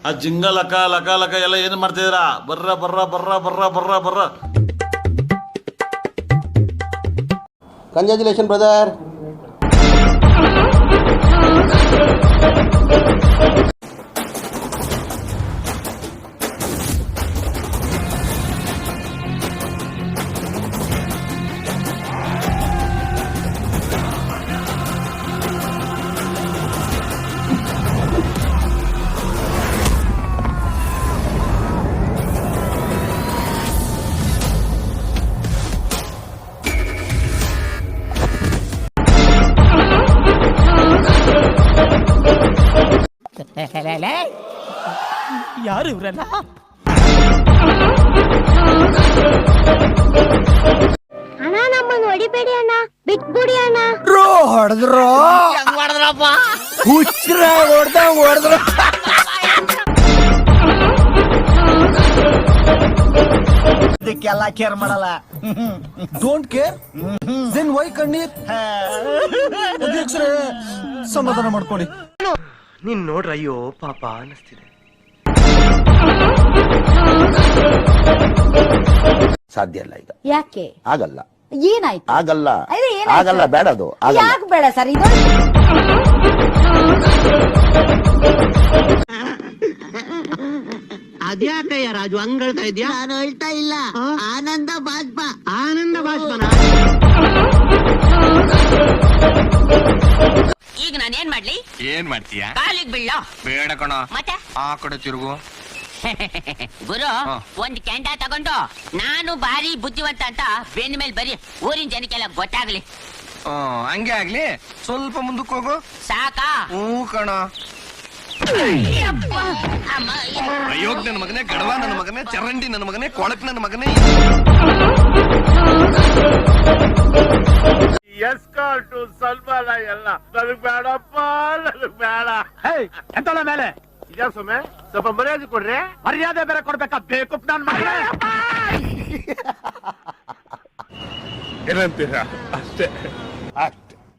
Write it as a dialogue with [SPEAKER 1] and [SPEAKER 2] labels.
[SPEAKER 1] ಆ ಜಿಂಗ ಲಕ ಲಕ ಲಕ ಎಲ್ಲ ಏನು ಮಾಡ್ತಿದ್ದೀರಾ? ಬರ್ರ ಬರ್ರ ಬರ್ರ ಬರ್ರ ಬರ್ರ ಬರ್ರ.
[SPEAKER 2] Congratulation brother.
[SPEAKER 3] ಯಾರು ಇವ್ರಲ್ಲ?
[SPEAKER 4] ಅಣ್ಣ ನಮ್ಮನ್ನು ಹೊಡಿಬೇಡಿ ಅಣ್ಣ, ಬಿಟ್ಬಿಡಿ ಅಣ್ಣ.
[SPEAKER 2] ಹೊಡೆದ್ರು ಹುಚ್ಚ್ರ ಹೊಡೆದ್ರು. ಇದಕ್ಕೆಲ್ಲ ಕೇರ್ ಮಾಡಲ್ಲ. ಡೋಂಟ್ ಕೇರ್ ದೆನ್ ವೈ ಕಣ್ಣೀರ್? ಸಮಾಧಾನ ಮಾಡ್ಕೊಳ್ಳಿ.
[SPEAKER 5] ನೀನ್ ನೋಡ್ರ ಅಯ್ಯೋ ಪಾಪ ಅನಿಸ್ತಿದೆ.
[SPEAKER 2] ಸಾಧ್ಯ ಇಲ್ಲ ಈಗ.
[SPEAKER 6] ಯಾಕೆ
[SPEAKER 2] ಆಗಲ್ಲ?
[SPEAKER 6] ಏನಾಯ್ತು?
[SPEAKER 2] ಆಗಲ್ಲ
[SPEAKER 6] ಅದೇ ಏನಾಯ್ತು?
[SPEAKER 2] ಆಗಲ್ಲ, ಬೇಡ ಅದು.
[SPEAKER 6] ಯಾಕೆ ಬೇಡ ಸರ್? ಇದು
[SPEAKER 7] ಅದ್ಯಾಕಯ್ಯ ರಾಜು ಹಂಗ್ ಹೇಳ್ತಾ ಇದ್ಯಾ? ನಾನು ಹೇಳ್ತಾ ಇಲ್ಲ, ಆನಂದ ಬಾಷ್ಪ. ಆನಂದ ಬಾಷ್ಪನ
[SPEAKER 8] ಈಗ ನಾನೇನ್ ಮಾಡ್ಲಿ?
[SPEAKER 5] ಏನ್ ಮಾಡ್ತೀಯ?
[SPEAKER 8] ಕಾಲಿಗೆ ಬೀಳ
[SPEAKER 5] ಬೇಡ ಕಣ,
[SPEAKER 8] ಮತ್ತೆ
[SPEAKER 5] ಆ ಕಡೆ ತಿರುಗು.
[SPEAKER 8] ಗುರು ಒಂದ್ ಕೆಂಡ ತಗೊಂಡು ನಾನು ಭಾರಿ ಬುದ್ಧಿವಂತ ಅಂತ ಬೆನ್ನ ಮೇಲೆ ಬರೀ ಊರಿನ ಜನಕ್ಕೆಲ್ಲ ಗೊತ್ತಾಗ್ಲಿ.
[SPEAKER 5] ಹಂಗೆ ಆಗ್ಲಿ. ಸ್ವಲ್ಪ ಮುಂದಕ್ಕೆ ಹೋಗು.
[SPEAKER 8] ಸಾಕಾ?
[SPEAKER 5] ಹೂ ಕಣ. ಅಯೋಗ್ ನನ್ನ ಮಗನೇ, ಗಡವ ನನ್ನ ಮಗನೇ, ಚರಂಡಿ ನನ್ನ ಮಗನೇ, ಕೊಳಕ್ ನನ್ನ ಮಗನೇ.
[SPEAKER 1] ಎಸ್ಕಾಲ್ಟು ಸಲ್ಮಾನ ಎಲ್ಲ ನನಗ್ ಬೇಡಪ್ಪ, ನನಗ್ ಬೇಡ.
[SPEAKER 3] ಎಂತಳ ಮೇಲೆ
[SPEAKER 1] ಇದ್ಯಾ ಸೊಮ್ಮೆ? ಸ್ವಲ್ಪ ಮರ್ಯಾದೆ ಕೊಡ್ರಿ.
[SPEAKER 3] ಮರ್ಯಾದೆ ಬೇರೆ ಕೊಡ್ಬೇಕಾ? ಬೇಕು ನಾನ್
[SPEAKER 1] ಏನಂತೀರಾ? ಅಷ್ಟೇ.